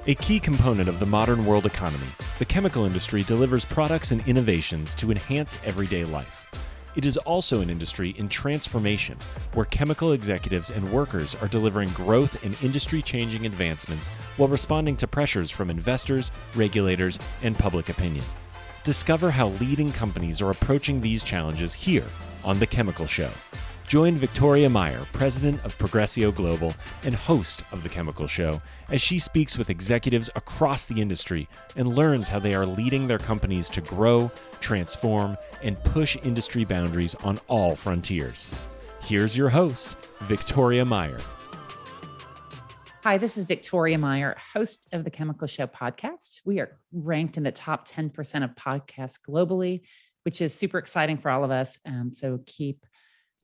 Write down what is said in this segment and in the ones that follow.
A key component of the modern world economy, the chemical industry delivers products and innovations to enhance everyday life. It is also an industry in transformation, where chemical executives and workers are delivering growth and industry-changing advancements while responding to pressures from investors, regulators, and public opinion. Discover how leading companies are approaching these challenges here on The Chemical Show. Join Victoria Meyer, president of Progressio Global and host of The Chemical Show, as she speaks with executives across the industry and learns how they are leading their companies to grow, transform, and push industry boundaries on all frontiers. Here's your host, Victoria Meyer. Hi, this is Victoria Meyer, host of The Chemical Show podcast. We are ranked in the top 10% of podcasts globally, which is super exciting for all of us. So keep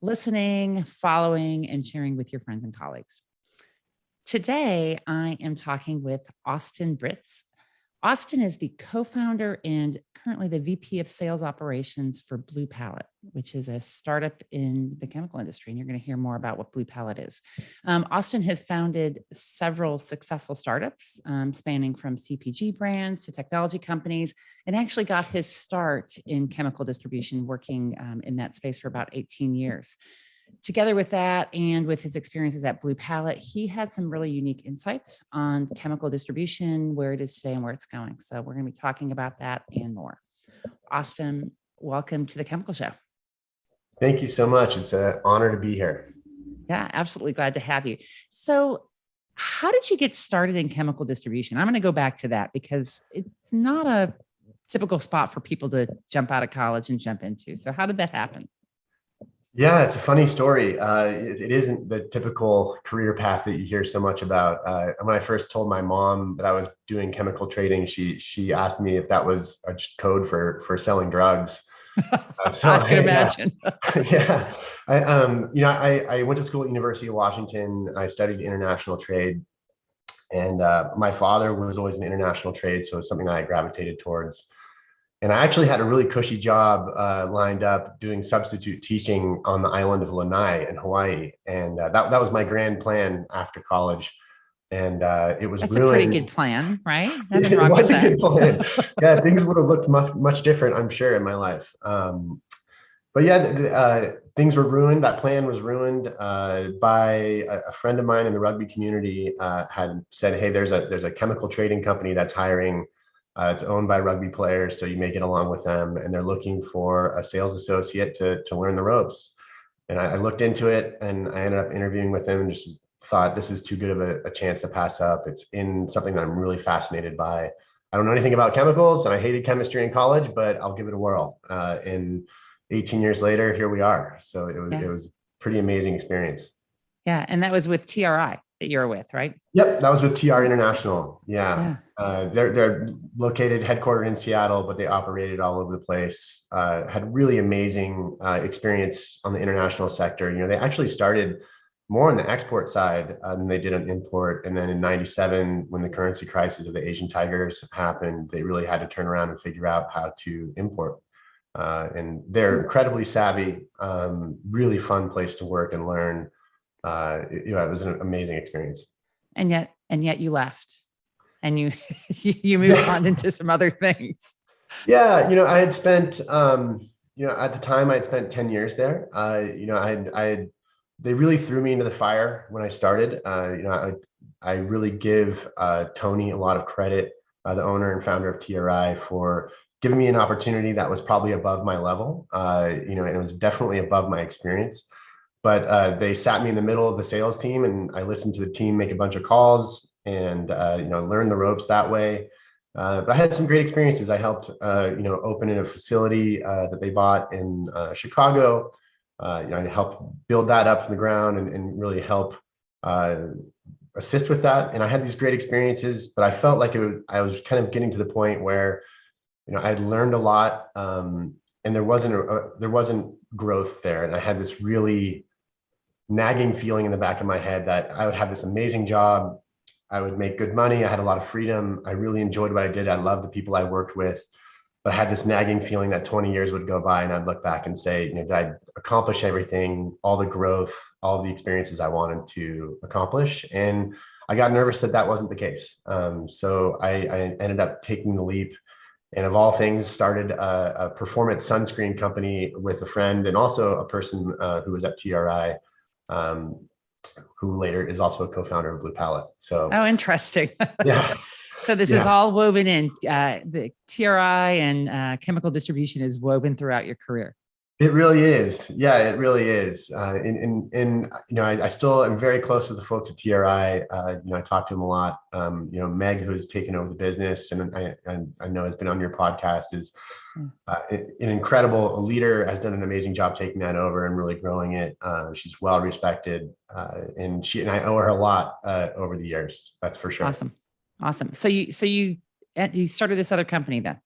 listening, following, and sharing with your friends and colleagues. Today, I am talking with Austin Britts. Austin is the co-founder and currently the VP of Sales Operations for BluePallet, which is a startup in the chemical industry. And you're going to hear more about what BluePallet is. Austin has founded several successful startups, spanning from CPG brands to technology companies, and actually got his start in chemical distribution, working in that space for about 18 years. Together with that and with his experiences at BluePallet, he had some really unique insights on chemical distribution, where it is today and where it's going. So we're going to be talking about that and more. Austin, welcome to The Chemical Show. Thank you so much. It's an honor to be here. Yeah, absolutely glad to have you. So how did you get started in chemical distribution? I'm going to go back to that because it's not a typical spot for people to jump out of college and jump into. So how did that happen? Yeah, it's a funny story. It isn't the typical career path that you hear so much about. When I first told my mom that I was doing chemical trading, she asked me if that was a code for selling drugs. So I can imagine. Yeah, I went to school at University of Washington. I studied international trade, and my father was always in international trade, so it's something I gravitated towards. And I actually had a really cushy job lined up doing substitute teaching on the island of Lanai in Hawaii. And that was my grand plan after college. And it was That's ruined. A pretty good plan, right? Nothing wrong with that. It was a good plan. Yeah, things would have looked much different, I'm sure, in my life. But yeah, things were ruined. That plan was ruined by a friend of mine in the rugby community had said, hey, there's a chemical trading company that's hiring. It's owned by rugby players, so you may get along with them, and they're looking for a sales associate to learn the ropes. And I looked into it, and I ended up interviewing with them and just thought, this is too good of a chance to pass up. It's in something that I'm really fascinated by. I don't know anything about chemicals, and I hated chemistry in college, but I'll give it a whirl. And 18 years later, here we are. So it was a pretty amazing experience. Yeah, and that was with TRI that you're with, right? Yep, that was with TR International. Yeah. They're located, headquartered in Seattle, but they operated all over the place. Had really amazing experience on the international sector. They actually started more on the export side than they did on import. And then in '97, when the currency crisis of the Asian tigers happened, they really had to turn around and figure out how to import. And they're incredibly savvy, really fun place to work and learn. It was an amazing experience. And yet you left and you you moved on into some other things. Yeah. I had spent, at the time I had spent 10 years there. They really threw me into the fire when I started. I really give Tony a lot of credit, the owner and founder of TRI, for giving me an opportunity that was probably above my level. And it was definitely above my experience. But they sat me in the middle of the sales team, and I listened to the team make a bunch of calls and learn the ropes that way. But I had some great experiences. I helped open in a facility that they bought in Chicago. I helped build that up from the ground and really help assist with that. And I had these great experiences, but I felt like I was kind of getting to the point where I'd learned a lot, and there wasn't growth there. And I had this really nagging feeling in the back of my head that I would have this amazing job. I would make good money. I had a lot of freedom. I really enjoyed what I did. I loved the people I worked with, but I had this nagging feeling that 20 years would go by and I'd look back and say, did I accomplish everything, all the growth, all the experiences I wanted to accomplish? And I got nervous that that wasn't the case. So I ended up taking the leap, and of all things, started a performance sunscreen company with a friend and also a person who was at TRI, um, who later is also a co-founder of BluePallet. So, oh, interesting. yeah. So this is all woven in. The TRI and chemical distribution is woven throughout your career. It really is. Yeah, it really is. I still am very close with the folks at TRI. I talk to them a lot. Meg, who has taken over the business, and I know has been on your podcast, is an incredible leader, has done an amazing job taking that over and really growing it. She's well respected, and I owe her a lot over the years. That's for sure. Awesome. So you started this other company then?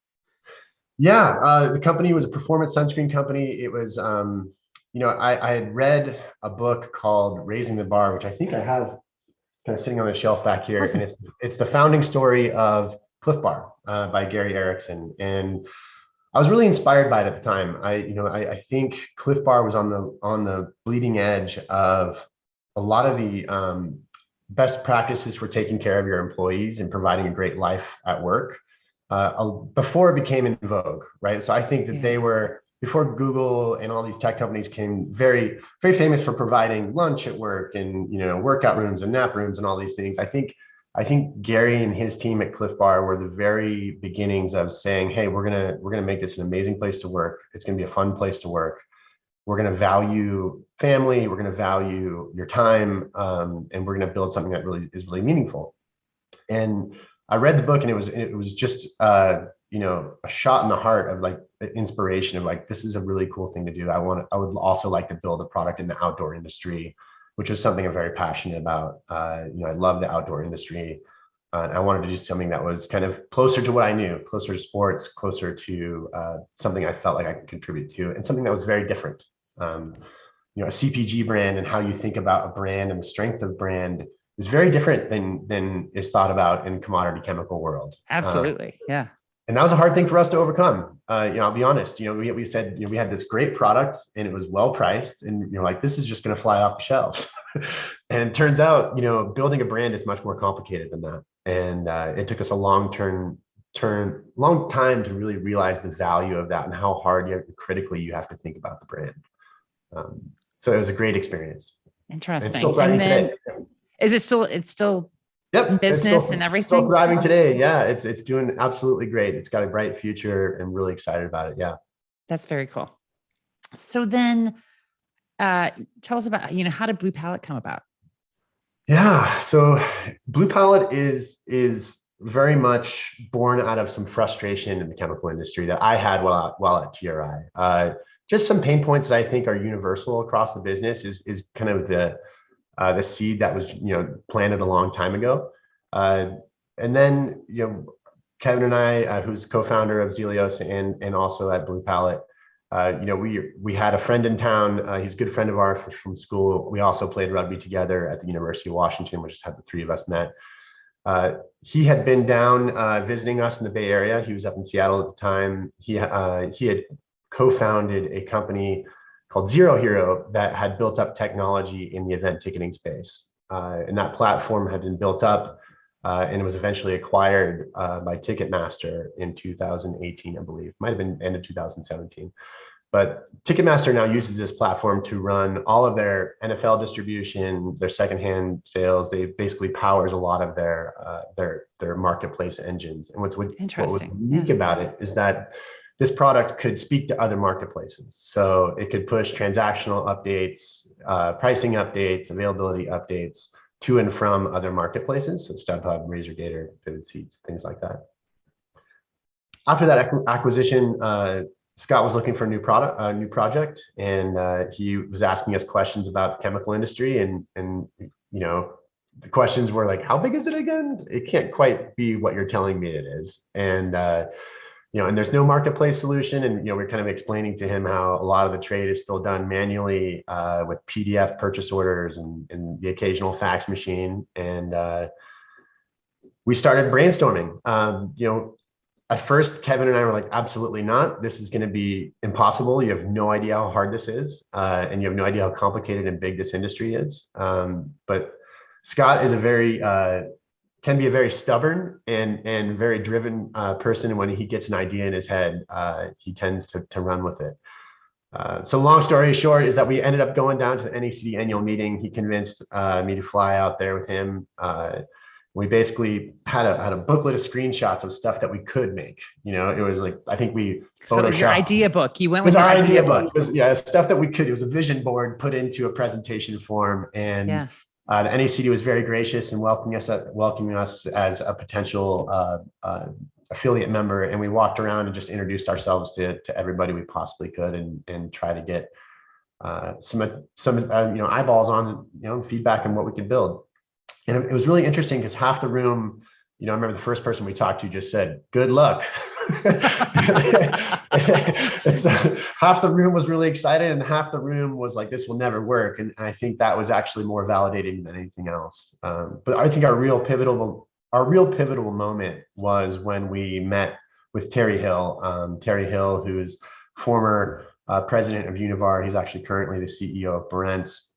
Yeah, the company was a performance sunscreen company. It was, I had read a book called Raising the Bar, which I think I have kind of sitting on the shelf back here. Awesome. And it's the founding story of Cliff Bar by Gary Erickson. And I was really inspired by it at the time. I think Cliff Bar was on the bleeding edge of a lot of the best practices for taking care of your employees and providing a great life at work. Before it became in vogue, right? So I think that they were, before Google and all these tech companies came, very, very famous for providing lunch at work and workout rooms and nap rooms and all these things. I think Gary and his team at Cliff Bar were the very beginnings of saying, hey, we're gonna make this an amazing place to work. It's gonna be a fun place to work. We're gonna value family. We're gonna value your time, and we're gonna build something that really is really meaningful. And I read the book, and it was just a shot in the heart of like the inspiration of like, this is a really cool thing to do. I would also like to build a product in the outdoor industry, which was something I'm very passionate about. I love the outdoor industry. I wanted to do something that was kind of closer to what I knew, closer to sports, closer to something I felt like I could contribute to, and something that was very different. A CPG brand and how you think about a brand and the strength of brand is very different than is thought about in commodity chemical world. Absolutely. Yeah. And that was a hard thing for us to overcome. I'll be honest, we said, we had this great product and it was well priced, and like, this is just going to fly off the shelves. And it turns out, building a brand is much more complicated than that. And it took us a long time to really realize the value of that and how hard critically you have to think about the brand. So it was a great experience. Interesting. It's still thriving today. Is it still? It's still. Yep, in business and everything. Still thriving today. Yeah, it's doing absolutely great. It's got a bright future, and really excited about it. Yeah, that's very cool. So then, tell us about how did BluePallet come about? Yeah, so BluePallet is very much born out of some frustration in the chemical industry that I had while at TRI. Just some pain points that I think are universal across the business is kind of the seed that was planted a long time ago, and then Kevin and I, who's co-founder of Zelios and also at BluePallet, we had a friend in town. He's a good friend of ours from school. We also played rugby together at the University of Washington, which is how the three of us met. He had been down visiting us in the Bay Area. He was up in Seattle at the time. He had co-founded a company called Zero Hero that had built up technology in the event ticketing space. And that platform had been built up and it was eventually acquired by Ticketmaster in 2018, I believe. Might have been end of 2017. But Ticketmaster now uses this platform to run all of their NFL distribution, their secondhand sales. They basically powers a lot of their marketplace engines. And what was unique about it is that this product could speak to other marketplaces. So it could push transactional updates, pricing updates, availability updates to and from other marketplaces. So StubHub, RazorGator, Vivid Seats, things like that. After that acquisition, Scott was looking for a new project, and he was asking us questions about the chemical industry. And the questions were like, how big is it again? It can't quite be what you're telling me it is. And and there's no marketplace solution. And, we're kind of explaining to him how a lot of the trade is still done manually with PDF purchase orders and the occasional fax machine. And we started brainstorming. At first, Kevin and I were like, absolutely not. This is going to be impossible. You have no idea how hard this is. And you have no idea how complicated and big this industry is. But Scott is a very can be a very stubborn and very driven person. And when he gets an idea in his head, he tends to run with it. So long story short is that we ended up going down to the NACD annual meeting. He convinced me to fly out there with him. We basically had a booklet of screenshots of stuff that we could make. It was like, I think we photoshopped. So it was your idea book. You went with with our your idea book. It was, stuff that we could. It was a vision board put into a presentation form, and the NACD was very gracious in welcoming us as a potential affiliate member, and we walked around and just introduced ourselves to everybody we possibly could, and try to get some eyeballs on feedback on what we could build. And it was really interesting because half the room, I remember the first person we talked to just said, "Good luck." Half the room was really excited, and half the room was like, "This will never work." And I think that was actually more validating than anything else. But I think our real pivotal moment was when we met with Terry Hill. Terry Hill, who is former president of Univar. He's actually currently the CEO of Britts.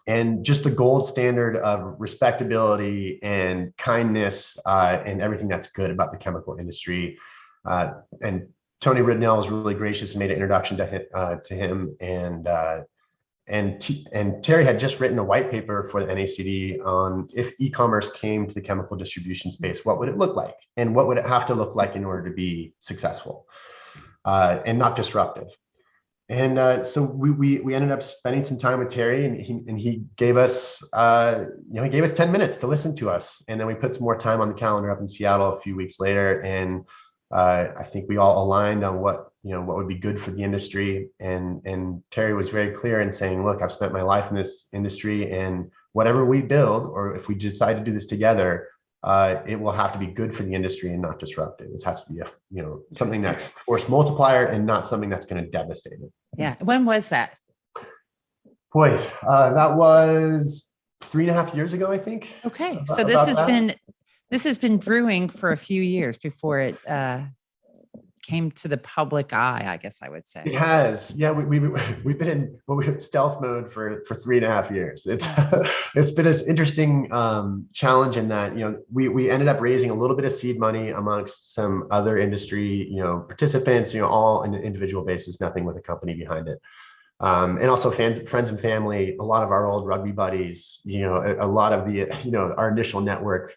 And just the gold standard of respectability and kindness and everything that's good about the chemical industry. And Tony Ridnell was really gracious and made an introduction to him. And Terry had just written a white paper for the NACD on if e-commerce came to the chemical distribution space, what would it look like? And what would it have to look like in order to be successful and not disruptive? And so we ended up spending some time with Terry, and he gave us 10 minutes to listen to us, and then we put some more time on the calendar up in Seattle a few weeks later, and I think we all aligned on what would be good for the industry, and Terry was very clear in saying, "Look, I've spent my life in this industry, and whatever we build, or if we decide to do this together, it will have to be good for the industry and not disruptive. It has to be something that's force multiplier and not something that's going to devastate it." Yeah. When was that? Boy, that was 3.5 years ago, I think. Okay. So this has been brewing for a few years before it came to the public eye, I guess I would say. It has. Yeah, we've been in stealth mode for 3.5 years. It's been this interesting challenge in that we ended up raising a little bit of seed money amongst some other industry participants, all on an individual basis, nothing with a company behind it. And also friends and family, a lot of our old rugby buddies, a lot of the our initial network.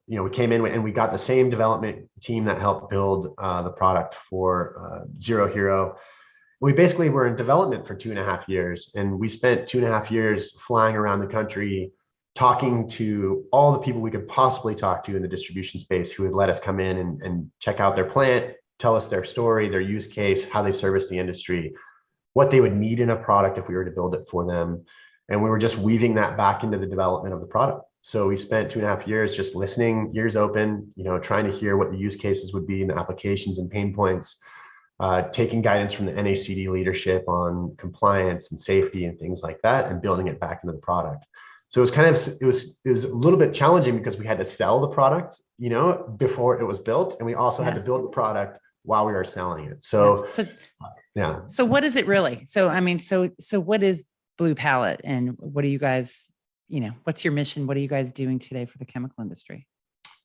We came in and we got the same development team that helped build the product for Zero Hero. We basically were in development for 2.5 years, and we spent 2.5 years flying around the country, talking to all the people we could possibly talk to in the distribution space who would let us come in and check out their plant, tell us their story, their use case, how they service the industry, what they would need in a product if we were to build it for them. And we were just weaving that back into the development of the product. So we spent 2.5 years just listening, ears open, trying to hear what the use cases would be in the applications and pain points, taking guidance from the NACD leadership on compliance and safety and things like that, and building it back into the product. So it was a little bit challenging because we had to sell the product, before it was built, and we also had to build the product while we were selling it. So what is it really? So what is BluePallet, and what are you guys? What's your mission? What are you guys doing today for the chemical industry?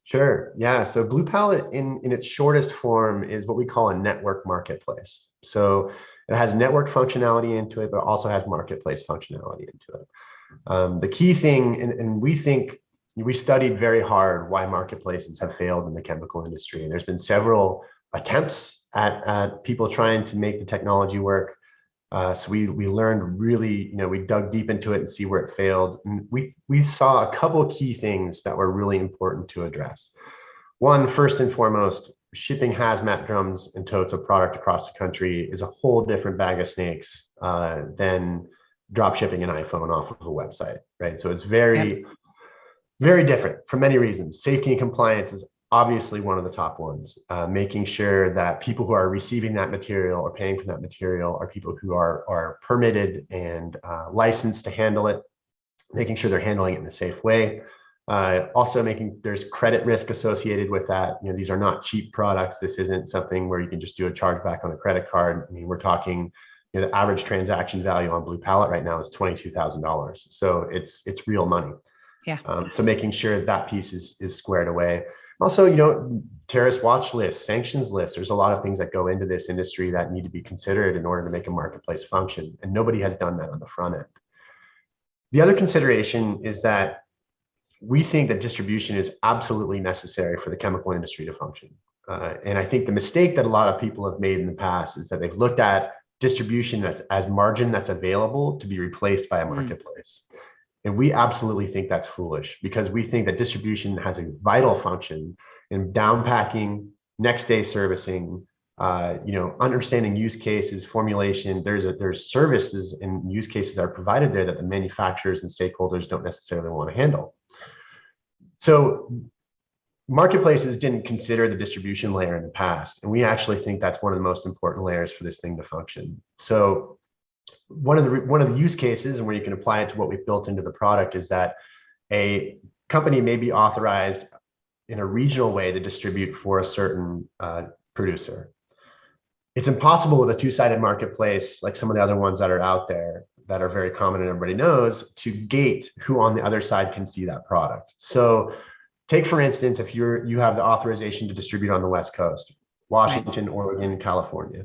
Sure. Yeah. So BluePallet in its shortest form is what we call a network marketplace. So it has network functionality into it, but also has marketplace functionality into it. The key thing, and we studied very hard why marketplaces have failed in the chemical industry. And there's been several attempts at people trying to make the technology work. So we learned really, we dug deep into it and see where it failed. And we saw a couple of key things that were really important to address. One, first and foremost, shipping hazmat drums and totes of product across the country is a whole different bag of snakes than drop shipping an iPhone off of a website, right? So it's very, very different for many reasons. Safety and compliance is obviously one of the top ones, making sure that people who are receiving that material or paying for that material are people who are permitted and licensed to handle it, making sure they're handling it in a safe way. Also there's credit risk associated with that. These are not cheap products. This isn't something where you can just do a chargeback on a credit card. I mean, we're talking, the average transaction value on BluePallet right now is $22,000. So it's real money. Yeah. So making sure that piece is squared away. Also, you know, terrorist watch lists, sanctions lists, there's a lot of things that go into this industry that need to be considered in order to make a marketplace function. And nobody has done that on the front end. The other consideration is that we think that distribution is absolutely necessary for the chemical industry to function. And I think the mistake that a lot of people have made in the past is that they've looked at distribution as margin that's available to be replaced by a marketplace. And we absolutely think that's foolish, because we think that distribution has a vital function in down packing, next day servicing, you know, understanding use cases, formulation. There's services and use cases that are provided there that the manufacturers and stakeholders don't necessarily want to handle. So marketplaces didn't consider the distribution layer in the past, and we actually think that's one of the most important layers for this thing to function. So one of the use cases, and where you can apply it to what we've built into the product, is that a company may be authorized in a regional way to distribute for a certain producer. It's impossible with a two-sided marketplace like some of the other ones that are out there that are very common and everybody knows, to gate who on the other side can see that product. So take, for instance, if you have the authorization to distribute on the West Coast, Washington, right, Oregon, California.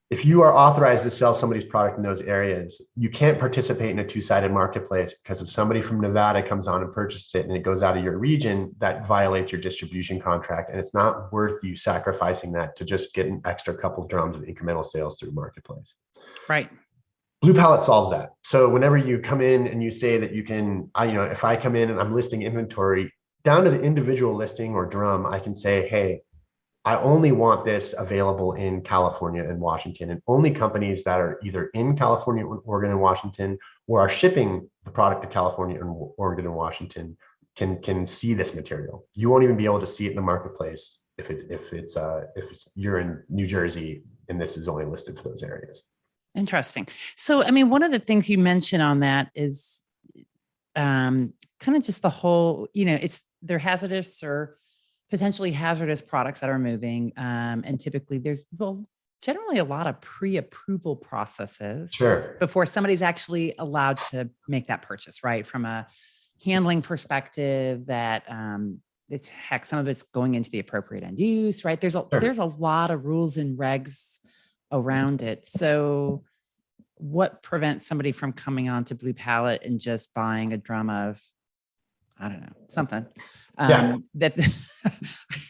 If you are authorized to sell somebody's product in those areas, you can't participate in a two-sided marketplace, because if somebody from Nevada comes on and purchases it and it goes out of your region, that violates your distribution contract. And it's not worth you sacrificing that to just get an extra couple drums of incremental sales through marketplace. Right. BluePallet solves that. So whenever you come in and you say that you can, you know, if I come in and I'm listing inventory down to the individual listing or drum, I can say, hey, I only want this available in California and Washington, and only companies that are either in California, Oregon, and Washington, or are shipping the product to California and Oregon and Washington can see this material. You won't even be able to see it in the marketplace if you're in New Jersey and this is only listed for those areas. Interesting. So, I mean, one of the things you mentioned on that is kind of just the whole, you know, they're hazardous or potentially hazardous products that are moving. And typically there's, well, generally a lot of pre-approval processes before somebody's actually allowed to make that purchase, right? From a handling perspective, that it's heck, some of it's going into the appropriate end use, right? There's a lot of rules and regs around it. So what prevents somebody from coming on to BluePallet and just buying a drum of, I don't know, something that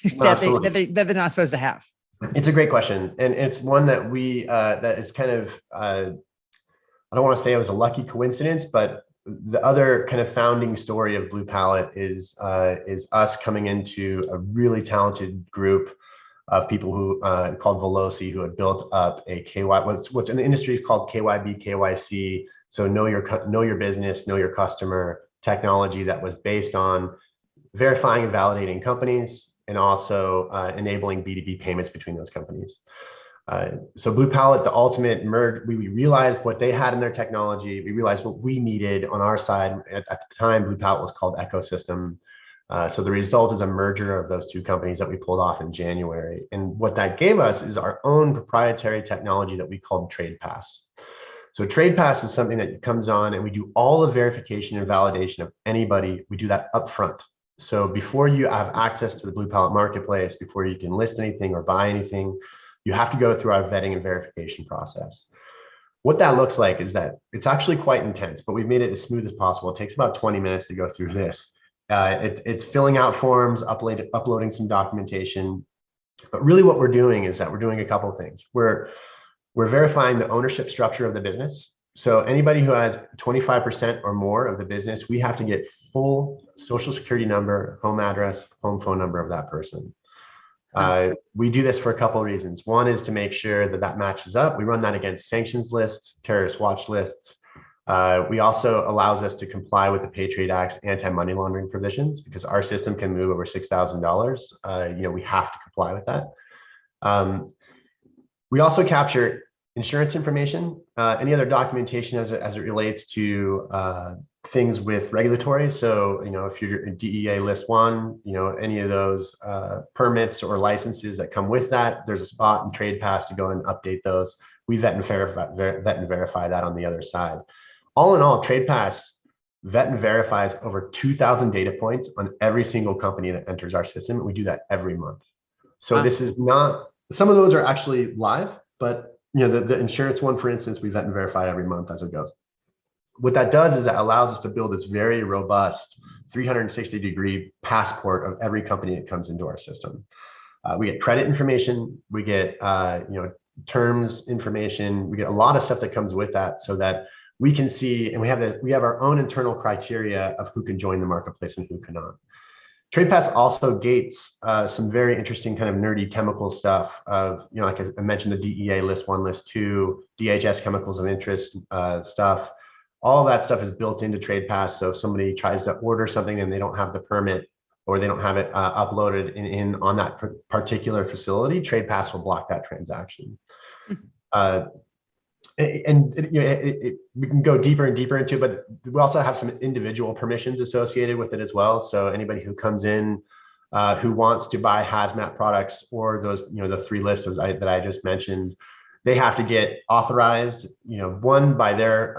they're not supposed to have? It's a great question. And it's one that that is kind of, I don't want to say it was a lucky coincidence, but the other kind of founding story of BluePallet is us coming into a really talented group of people who called Veloci, who had built up a what's in the industry is called KYB, KYC. So know your business, know your customer technology that was based on verifying and validating companies, and also enabling B2B payments between those companies. So BluePallet, the ultimate merge, we realized what they had in their technology. We realized what we needed on our side. At the time, BluePallet was called Ecosystem. So the result is a merger of those two companies that we pulled off in January. And what that gave us is our own proprietary technology that we called TradePass. So TradePass is something that comes on and we do all the verification and validation of anybody. We do that upfront. So before you have access to the BluePallet marketplace, before you can list anything or buy anything, you have to go through our vetting and verification process. What that looks like is that it's actually quite intense, but we've made it as smooth as possible. It takes about 20 minutes to go through this. It's filling out forms, uploading some documentation. But really what we're doing is that we're doing a couple of things. We're verifying the ownership structure of the business. So anybody who has 25% or more of the business, we have to get full social security number, home address, home phone number of that person. We do this for a couple of reasons. One is to make sure that that matches up. We run that against sanctions lists, terrorist watch lists. We also allows us to comply with the Patriot Act's anti-money laundering provisions, because our system can move over $6,000. You know, we have to comply with that. We also capture insurance information, any other documentation as it relates to things with regulatory. So, you know, if you're in DEA list 1, you know, any of those permits or licenses that come with that, there's a spot in TradePass to go and update those. We vet and verify that on the other side. All in all, TradePass vet and verifies over 2,000 data points on every single company that enters our system. And we do that every month. So this is not, some of those are actually live, but the insurance one, for instance, we vet and verify every month as it goes. What that does is that allows us to build this very robust 360-degree passport of every company that comes into our system. We get credit information, we get terms information, we get a lot of stuff that comes with that, so that we can see, and we have our own internal criteria of who can join the marketplace and who cannot. TradePass also gates some very interesting kind of nerdy chemical stuff of, like I mentioned, the DEA list 1, list 2, DHS chemicals of interest stuff. All that stuff is built into TradePass. So if somebody tries to order something and they don't have the permit, or they don't have it uploaded on that particular facility, TradePass will block that transaction. We can go deeper and deeper into, but we also have some individual permissions associated with it as well. So anybody who comes in who wants to buy hazmat products, or those, the 3 lists that I just mentioned, they have to get authorized, one by their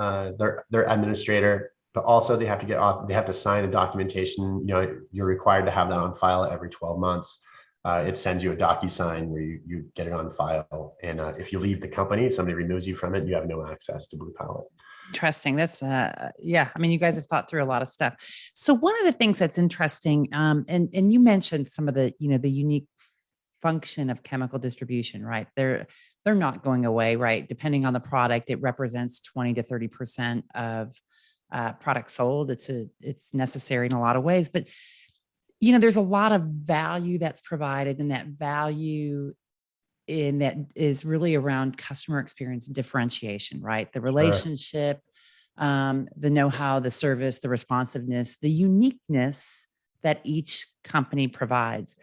administrator, but also they have to sign a documentation. You're required to have that on file every 12 months. It sends you a DocuSign where you get it on file. And if you leave the company, somebody removes you from it, you have no access to BluePallet. Interesting. That's yeah. I mean, you guys have thought through a lot of stuff. So one of the things that's interesting, and you mentioned some of the, the unique function of chemical distribution, right? They're not going away, right? Depending on the product, it represents 20 to 30% of products sold. It's necessary in a lot of ways, but there's a lot of value that's provided, and that value that is really around customer experience differentiation, right? The relationship, the know-how, the service, the responsiveness, the uniqueness that each company provides.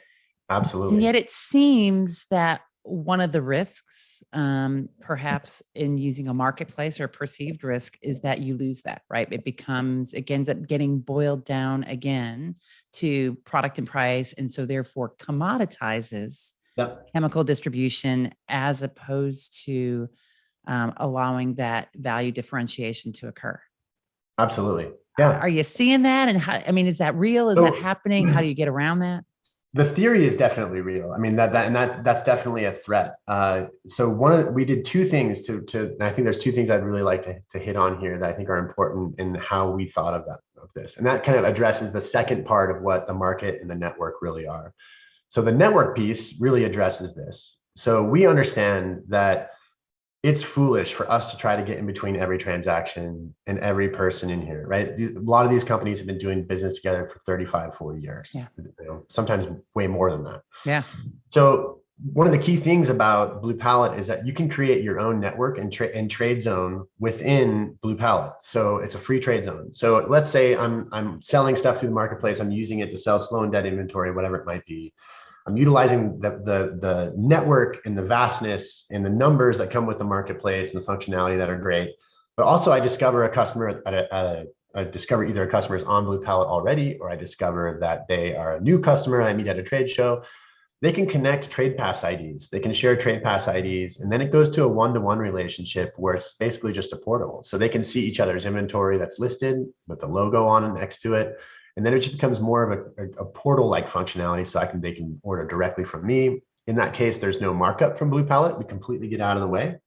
Absolutely. And yet it seems that one of the risks, perhaps in using a marketplace, or a perceived risk, is that you lose that, right? It ends up getting boiled down again to product and price. And so therefore commoditizes chemical distribution, as opposed to allowing that value differentiation to occur. Absolutely. Yeah. Are you seeing that? And how, is that real? Is that happening? How do you get around that? The theory is definitely real. That's definitely a threat. So we did 2 things and I think there's 2 things I'd really like to hit on here that I think are important in how we thought of this. And that kind of addresses the second part of what the market and the network really are. So the network piece really addresses this. So we understand that it's foolish for us to try to get in between every transaction and every person in here, right? A lot of these companies have been doing business together for 35, 40 years, sometimes way more than that. Yeah. So one of the key things about BluePallet is that you can create your own network and trade zone within BluePallet. So it's a free trade zone. So let's say I'm selling stuff through the marketplace. I'm using it to sell slow and dead inventory, whatever it might be. I'm utilizing the network and the vastness and the numbers that come with the marketplace and the functionality that are great. But also I discover a customer I discover either a customer is on BluePallet already, or I discover that they are a new customer I meet at a trade show. They can connect TradePass IDs. They can share TradePass IDs, and then it goes to a one-to-one relationship where it's basically just a portal. So they can see each other's inventory that's listed with the logo on it next to it. And then it just becomes more of a portal-like functionality, so they can order directly from me. In that case, there's no markup from BluePallet. We completely get out of the way.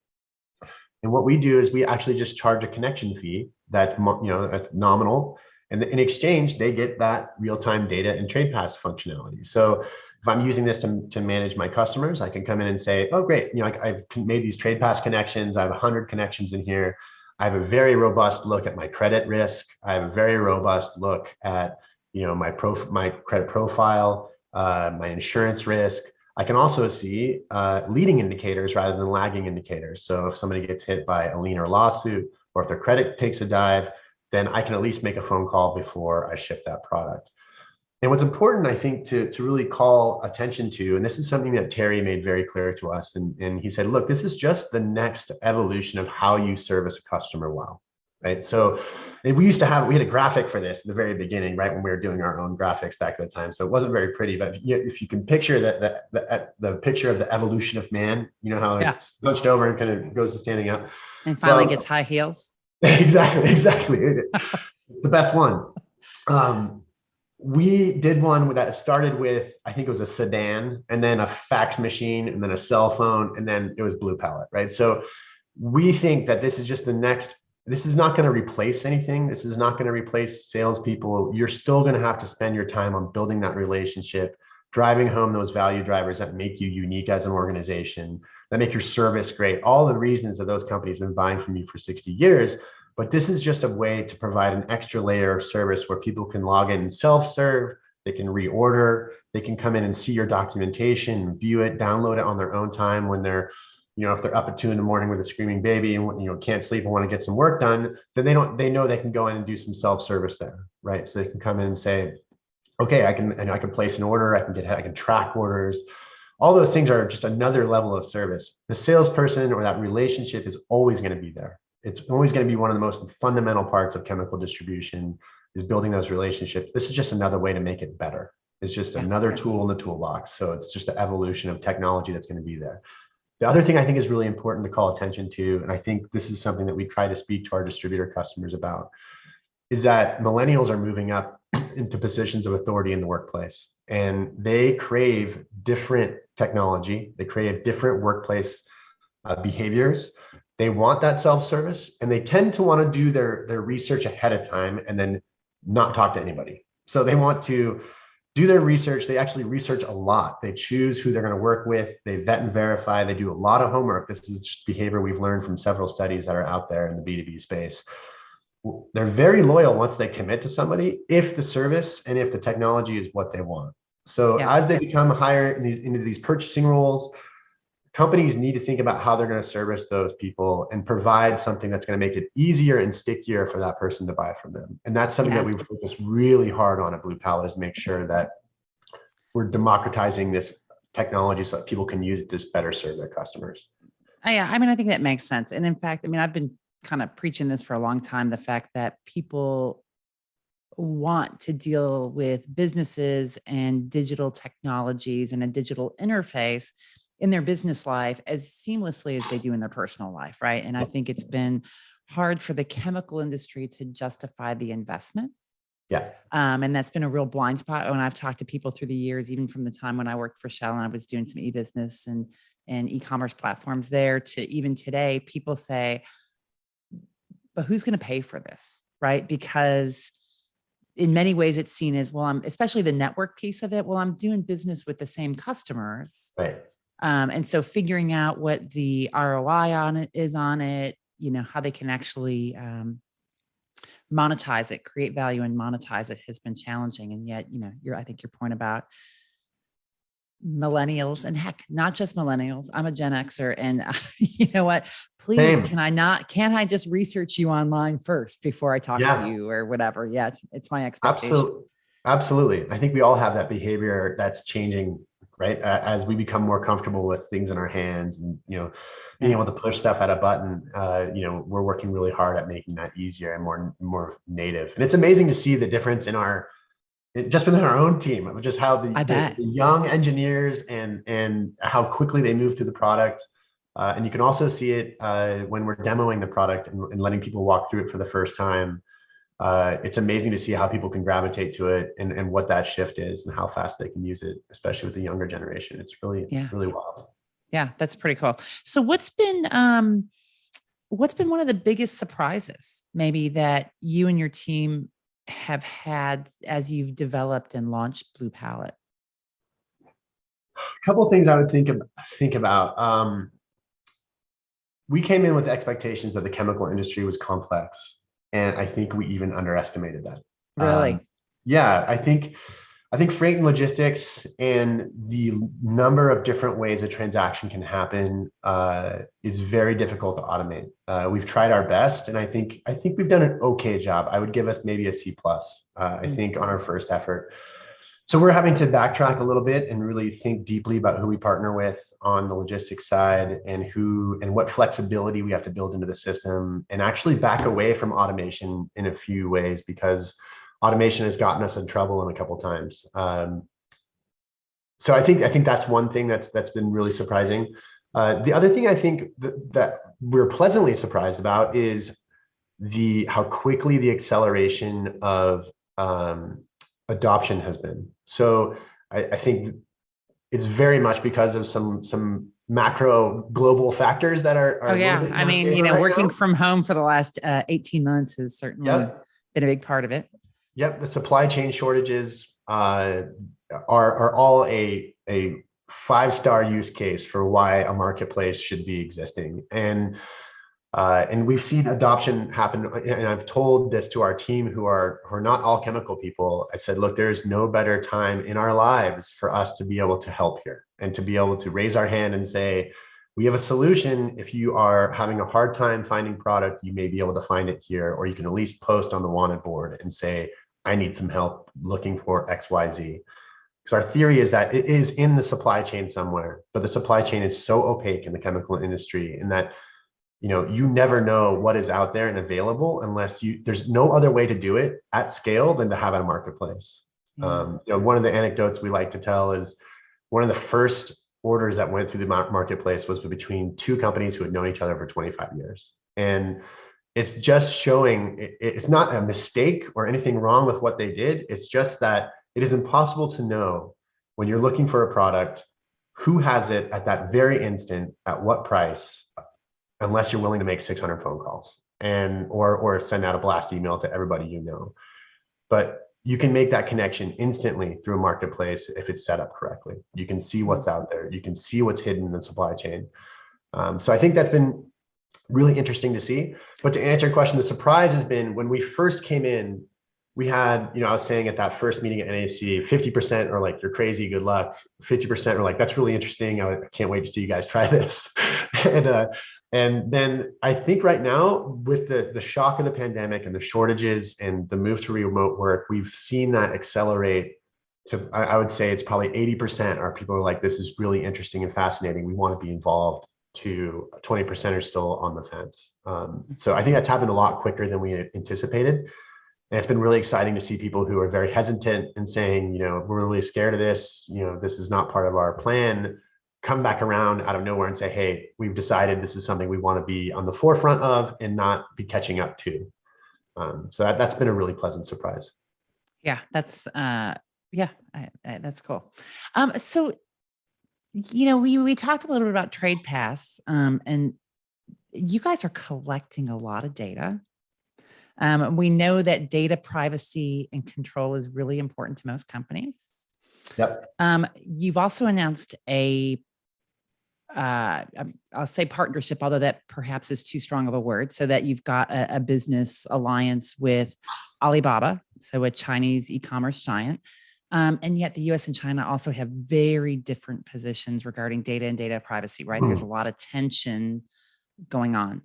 And what we do is we actually just charge a connection fee that's nominal. And in exchange, they get that real-time data and TradePass functionality. So if I'm using this to manage my customers, I can come in and say, oh, great, I've made these TradePass connections. I have 100 connections in here. I have a very robust look at my credit risk. I have a very robust look at my credit profile, my insurance risk. I can also see leading indicators rather than lagging indicators. So if somebody gets hit by a lien or lawsuit, or if their credit takes a dive, then I can at least make a phone call before I ship that product. And what's important, I think, to really call attention to, and this is something that Terry made very clear to us, and he said, look, this is just the next evolution of how you service a customer well, right? So we had a graphic for this at the very beginning, right, when we were doing our own graphics back at the time. So it wasn't very pretty, but if you can picture the picture of the evolution of man, how it's hunched over and kind of goes to standing up. And finally gets high heels. Exactly. the best one. We did one that started with, I think it was a sedan, and then a fax machine, and then a cell phone, and then it was BluePallet, right? So we think that this is just the next. This is not going to replace anything. This is not going to replace salespeople. You're still going to have to spend your time on building that relationship, driving home those value drivers that make you unique as an organization, that make your service great. All the reasons that those companies have been buying from you for 60 years. But this is just a way to provide an extra layer of service where people can log in and self-serve, they can reorder, they can come in and see your documentation, view it, download it on their own time when they're, if they're up at 2 a.m. with a screaming baby and can't sleep and want to get some work done, then they know they can go in and do some self-service there, right? So they can come in and say, okay, I can place an order, I can track orders. All those things are just another level of service. The salesperson or that relationship is always going to be there. It's always going to be one of the most fundamental parts of chemical distribution, is building those relationships. This is just another way to make it better. It's just another tool in the toolbox. So it's just the evolution of technology that's going to be there. The other thing I think is really important to call attention to, and I think this is something that we try to speak to our distributor customers about, is that millennials are moving up into positions of authority in the workplace, and they crave different technology. They crave different workplace behaviors. They want that self-service, and they tend to want to do their research ahead of time and then not talk to anybody. So they want to do their research. They actually research a lot. They choose who they're going to work with. They vet and verify. They do a lot of homework. This is just behavior we've learned from several studies that are out there in the B2B space. They're very loyal once they commit to somebody, if the service and if the technology is what they want. So as they become higher into these purchasing roles, companies need to think about how they're going to service those people and provide something that's going to make it easier and stickier for that person to buy from them. And that's something that we focus really hard on at BluePallet, is make sure that we're democratizing this technology so that people can use it to better serve their customers. Yeah, I mean, I think that makes sense. And in fact, I mean, I've been kind of preaching this for a long time, the fact that people want to deal with businesses and digital technologies and a digital interface in their business life as seamlessly as they do in their personal life, right? And I think it's been hard for the chemical industry to justify the investment. Yeah. And that's been a real blind spot when I've talked to people through the years, even from the time when I worked for Shell and I was doing some e-business and e-commerce platforms there, to even today, people say, but who's going to pay for this, right? Because in many ways it's seen as, well, especially the network piece of it, well, I'm doing business with the same customers. Right. And so figuring out what the ROI on it is on it, how they can actually monetize it, create value and monetize it has been challenging. And yet, I think your point about millennials, and heck, not just millennials. I'm a Gen Xer, and you know what? Please, Same. can I just research you online first before I talk to you or whatever? Yeah, it's my expectation. Absolutely. I think we all have that behavior that's changing, right? As we become more comfortable with things in our hands and, being able to push stuff at a button, we're working really hard at making that easier and more native. And it's amazing to see the difference just within our own team, just how the young engineers and how quickly they move through the product. And you can also see it when we're demoing the product and letting people walk through it for the first time. It's amazing to see how people can gravitate to it and what that shift is and how fast they can use it, especially with the younger generation. It's really wild. Yeah, that's pretty cool. So what's been one of the biggest surprises maybe that you and your team have had as you've developed and launched BluePallet? A couple of things I would think about. We came in with expectations that the chemical industry was complex, and I think we even underestimated that. Really? Yeah, I think freight and logistics and the number of different ways a transaction can happen is very difficult to automate. We've tried our best, and I think we've done an okay job. I would give us maybe a C+, I think, on our first effort. So we're having to backtrack a little bit and really think deeply about who we partner with on the logistics side and what flexibility we have to build into the system, and actually back away from automation in a few ways, because automation has gotten us in trouble in a couple of times. So I think that's one thing that's been really surprising. The other thing I think that we're pleasantly surprised about is how quickly the acceleration of adoption has been. So I think it's very much because of some macro global factors that are Oh a little yeah. bit in I our mean, favor right working now. from home for the last 18 months has certainly Yep. been a big part of it. Yep. The supply chain shortages are all a 5-star use case for why a marketplace should be existing. And we've seen adoption happen. And I've told this to our team who are not all chemical people. I said, look, there's no better time in our lives for us to be able to help here and to be able to raise our hand and say, we have a solution. If you are having a hard time finding product, you may be able to find it here, or you can at least post on the wanted board and say, I need some help looking for XYZ. Because our theory is that it is in the supply chain somewhere, but the supply chain is so opaque in the chemical industry in that you never know what is out there and available unless there's no other way to do it at scale than to have a marketplace. Yeah. One of the anecdotes we like to tell is one of the first orders that went through the marketplace was between two companies who had known each other for 25 years. And it's just showing it's not a mistake or anything wrong with what they did. It's just that it is impossible to know when you're looking for a product who has it at that very instant, at what price, unless you're willing to make 600 phone calls or send out a blast email to everybody you know. But you can make that connection instantly through a marketplace if it's set up correctly. You can see what's out there. You can see what's hidden in the supply chain. So I think that's been really interesting to see. But to answer your question, the surprise has been when we first came in, we had, I was saying at that first meeting at NAC, 50% are like, you're crazy, good luck. 50% are like, that's really interesting. I can't wait to see you guys try this. And then I think right now with the shock of the pandemic and the shortages and the move to remote work, we've seen that accelerate to, I would say it's probably 80% are people who are like, this is really interesting and fascinating. We want to be involved, to 20% are still on the fence. So I think that's happened a lot quicker than we anticipated. And it's been really exciting to see people who are very hesitant and saying, we're really scared of this. This is not part of our plan. Come back around out of nowhere and say, hey, we've decided this is something we want to be on the forefront of and not be catching up to. So that's been a really pleasant surprise. Yeah, that's that's cool. So we talked a little bit about Trade Pass, and you guys are collecting a lot of data. We know that data privacy and control is really important to most companies. Yep. You've also announced I'll say partnership, although that perhaps is too strong of a word, so that you've got a business alliance with Alibaba, so a Chinese e-commerce giant. And yet the US and China also have very different positions regarding data and data privacy, right? There's a lot of tension going on.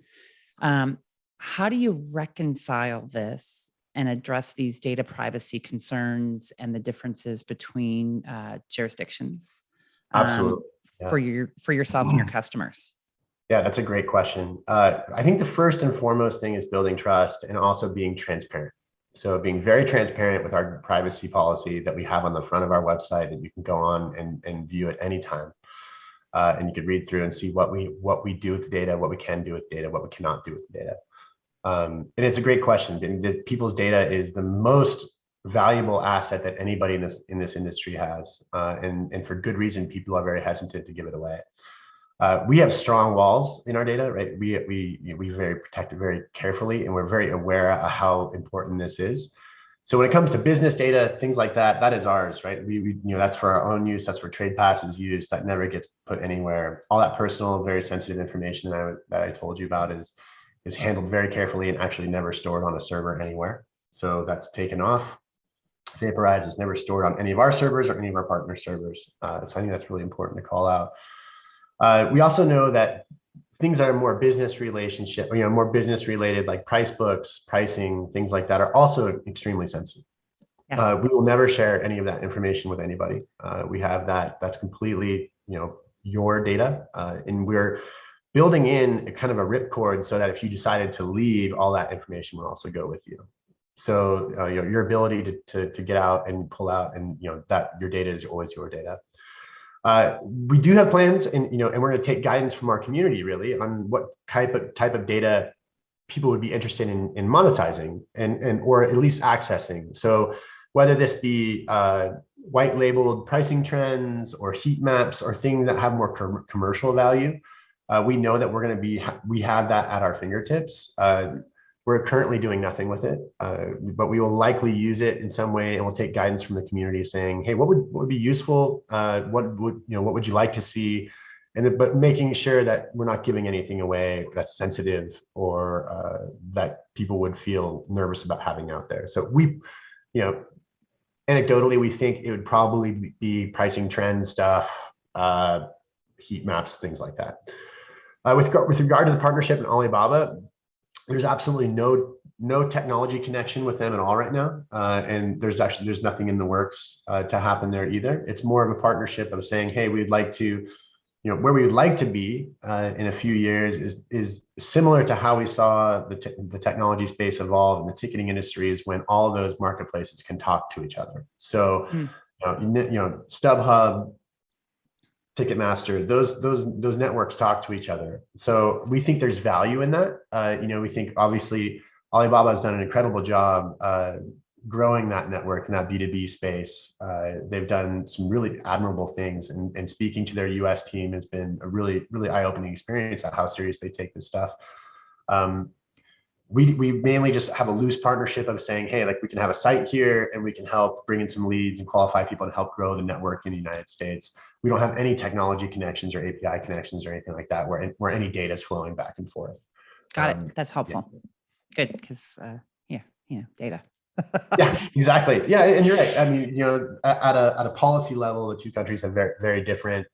How do you reconcile this and address these data privacy concerns and the differences between jurisdictions? Absolutely. Yeah. For yourself and your customers? Yeah, that's a great question. I think the first and foremost thing is building trust and also being transparent. So being very transparent with our privacy policy that we have on the front of our website that you can go on and view at any time. And you could read through and see what we do with the data, what we can do with data, what we cannot do with the data. And it's a great question. People's data is the most valuable asset that anybody in this industry has, and for good reason, people are very hesitant to give it away. We have strong walls in our data, right? We very protect it very carefully, and we're very aware of how important this is. So when it comes to business data, things like that, that is ours, right? We that's for our own use. That's for Trade Pass's use. That never gets put anywhere. All that personal, very sensitive information that I told you about is handled very carefully and actually never stored on a server anywhere. So that's taken off. Vaporize is never stored on any of our servers or any of our partner servers. So I think that's really important to call out. We also know that things that are more business relationship, more business related, like price books, pricing, things like that, are also extremely sensitive. Yeah. We will never share any of that information with anybody. We have that's completely, your data, and we're building in a kind of a ripcord so that if you decided to leave, all that information will also go with you. So your ability to get out and pull out, and that your data is always your data. We do have plans, and we're going to take guidance from our community really on what type of data people would be interested in monetizing and or at least accessing. So whether this be white labeled pricing trends or heat maps or things that have more commercial value, we know that we have that at our fingertips. We're currently doing nothing with it, but we will likely use it in some way, and we'll take guidance from the community saying, hey, what would be useful? What would you like to see? But making sure that we're not giving anything away that's sensitive or that people would feel nervous about having out there. So anecdotally, we think it would probably be pricing trend stuff, heat maps, things like that. With regard to the partnership in Alibaba, there's absolutely no technology connection with them at all right now, and there's nothing in the works to happen there either. It's more of a partnership of saying, hey, we'd like to, where we would like to be in a few years is similar to how we saw the technology space evolve in the ticketing industry, is when all of those marketplaces can talk to each other. So, StubHub, Ticketmaster, those networks talk to each other. So we think there's value in that. We think obviously Alibaba has done an incredible job growing that network in that B2B space. They've done some really admirable things, and speaking to their US team has been a really, really eye-opening experience at how serious they take this stuff. We mainly just have a loose partnership of saying, hey, like we can have a site here and we can help bring in some leads and qualify people and help grow the network in the United States. We don't have any technology connections or API connections or anything like that where any data is flowing back and forth. Got it. That's helpful. Yeah. Good, because data. Yeah, exactly. Yeah, and you're right. I mean, at a policy level, the two countries have very, very different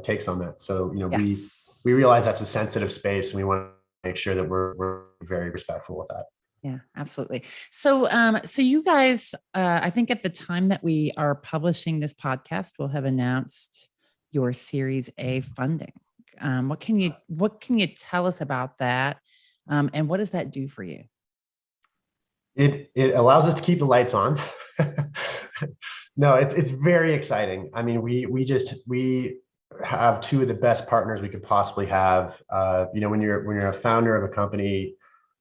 takes on that. So, we realize that's a sensitive space, and we want to make sure that we're very respectful with that. Yeah, absolutely. So, so you guys, I think at the time that we are publishing this podcast, we'll have announced your Series A funding. What can you tell us about that, and what does that do for you? It allows us to keep the lights on. No, it's very exciting. I mean, we have two of the best partners we could possibly have. When you're a founder of a company,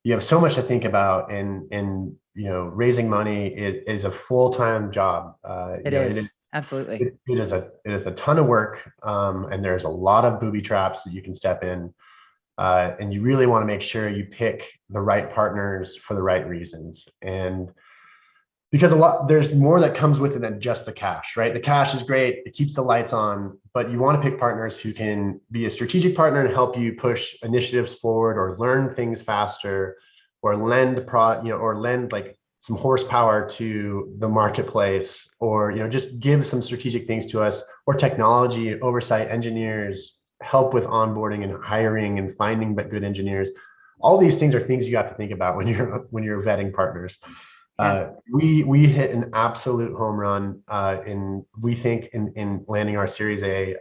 you have so much to think about, and raising money is a full-time job. It is absolutely. It is a ton of work, and there's a lot of booby traps that you can step in. And you really want to make sure you pick the right partners for the right reasons. And because there's more that comes with it than just the cash, right? The cash is great, it keeps the lights on, but you want to pick partners who can be a strategic partner and help you push initiatives forward, or learn things faster, or lend like some horsepower to the marketplace, or just give some strategic things to us, or technology oversight, engineers, help with onboarding and hiring and finding good engineers. All these things are things you have to think about when you're vetting partners. We hit an absolute home run we think in landing our Series A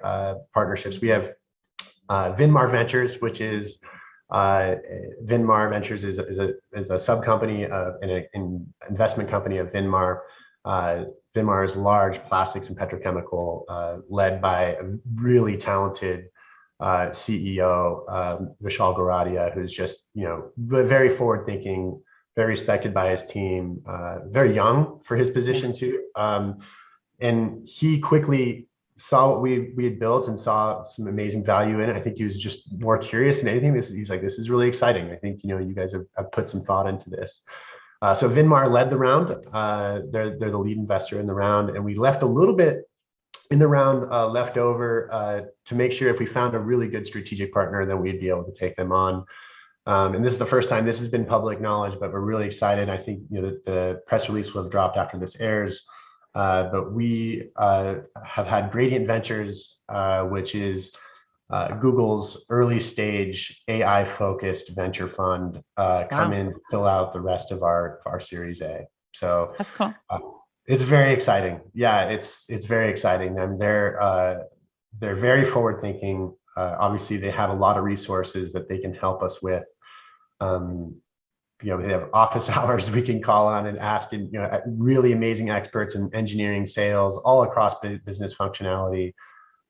partnerships. We have Vinmar Ventures, which is Vinmar Ventures is a sub company an investment company of Vinmar. Vinmar is large plastics and petrochemical, led by a really talented CEO, Vishal Goradia, who's just very forward thinking, very respected by his team, very young for his position too. And he quickly saw what we had built and saw some amazing value in it. I think he was just more curious than anything. He's like, this is really exciting. I think you guys have put some thought into this. So Vinmar led the round. They're the lead investor in the round, and we left a little bit in the round left over to make sure if we found a really good strategic partner, then we'd be able to take them on. And this is the first time this has been public knowledge, but we're really excited. I think the press release will have dropped after this airs. But we have had Gradient Ventures, which is Google's early stage AI focused venture fund, come in, fill out the rest of our Series A. So that's cool. It's very exciting. Yeah, it's very exciting. And they're very forward thinking. Obviously, they have a lot of resources that they can help us with. They have office hours we can call on and ask, and really amazing experts in engineering, sales, all across business functionality.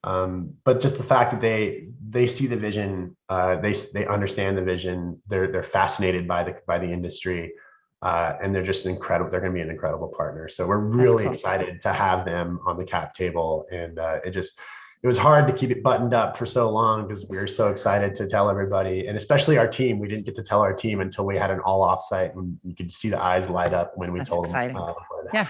But just the fact that they see the vision, they understand the vision, they're fascinated by the industry, and they're just incredible. They're going to be an incredible partner. So we're really excited to have them on the cap table, and it was hard to keep it buttoned up for so long because we were so excited to tell everybody, and especially our team. We didn't get to tell our team until we had an all offsite, and you could see the eyes light up when we told them. Yeah,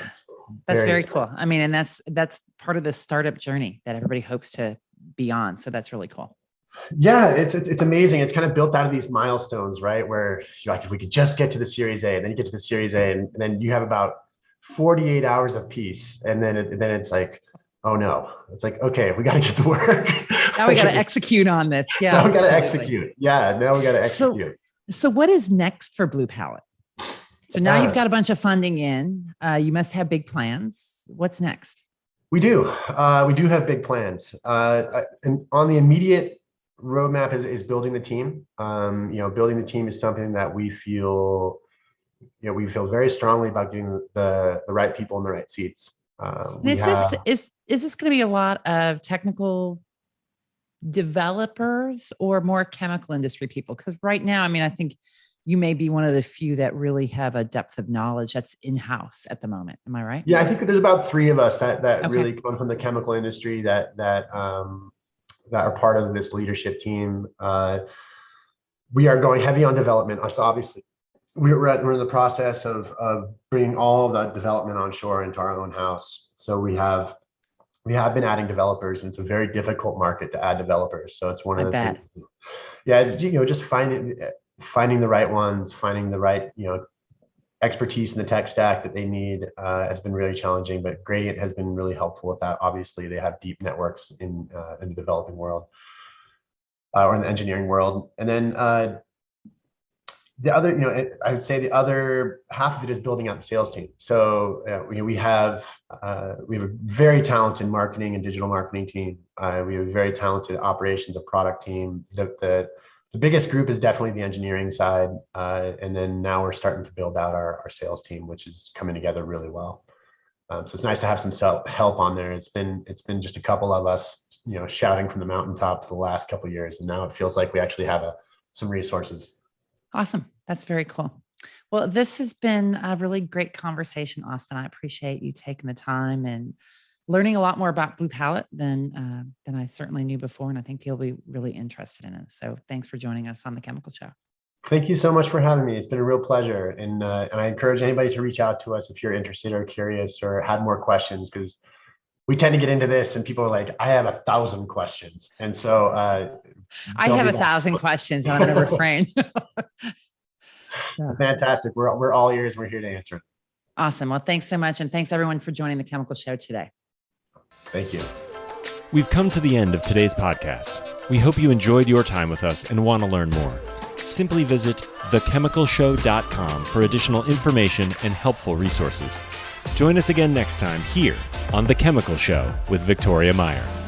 that's very cool. I mean, and that's part of the startup journey that everybody hopes to be on. So that's really cool. Yeah, it's amazing. It's kind of built out of these milestones, right? Where you're like, if we could just get to the Series A, and then you get to the Series A, and then you have about 48 hours of peace, and then it's like, oh no, it's like, okay, we got to get to work. Now we got to execute on this. Yeah, now we got to execute. Yeah, now we got to execute. So what is next for BluePallet? So now you've got a bunch of funding in. You must have big plans. What's next? We do. We do have big plans. And on the immediate roadmap is building the team. Building the team is something that we feel very strongly about getting the right people in the right seats. Is this going to be a lot of technical developers or more chemical industry people? Because right now, I mean, I think you may be one of the few that really have a depth of knowledge that's in-house at the moment. Am I right? Yeah, I think there's about 3 of us that really come from the chemical industry that are part of this leadership team. We are going heavy on development. So obviously, we're in the process of bringing all the development onshore into our own house. So we have been adding developers, and it's a very difficult market to add developers. So it's one of the things. Yeah, it's, just finding the right ones, finding the right expertise in the tech stack that they need has been really challenging. But Gradient has been really helpful with that. Obviously, they have deep networks in the developing world or in the engineering world, and then. The other, I would say the other half of it is building out the sales team. So we have a very talented marketing and digital marketing team. We have a very talented operations and product team. The biggest group is definitely the engineering side, and then now we're starting to build out our sales team, which is coming together really well. So it's nice to have some help on there. It's been just a couple of us, shouting from the mountaintop for the last couple of years, and now it feels like we actually have some resources. Awesome. That's very cool. Well, this has been a really great conversation, Austin. I appreciate you taking the time and learning a lot more about BluePallet than I certainly knew before. And I think you'll be really interested in it. So thanks for joining us on the Chemical Show. Thank you so much for having me. It's been a real pleasure. And I encourage anybody to reach out to us if you're interested or curious or had more questions, because we tend to get into this and people are like, I have 1,000 questions. And so I have 1,000 questions and I'm going to refrain. Fantastic. We're all ears. We're here to answer it. Awesome. Well, thanks so much. And thanks everyone for joining the Chemical Show today. Thank you. We've come to the end of today's podcast. We hope you enjoyed your time with us and want to learn more. Simply visit thechemicalshow.com for additional information and helpful resources. Join us again next time here on The Chemical Show with Victoria Meyer.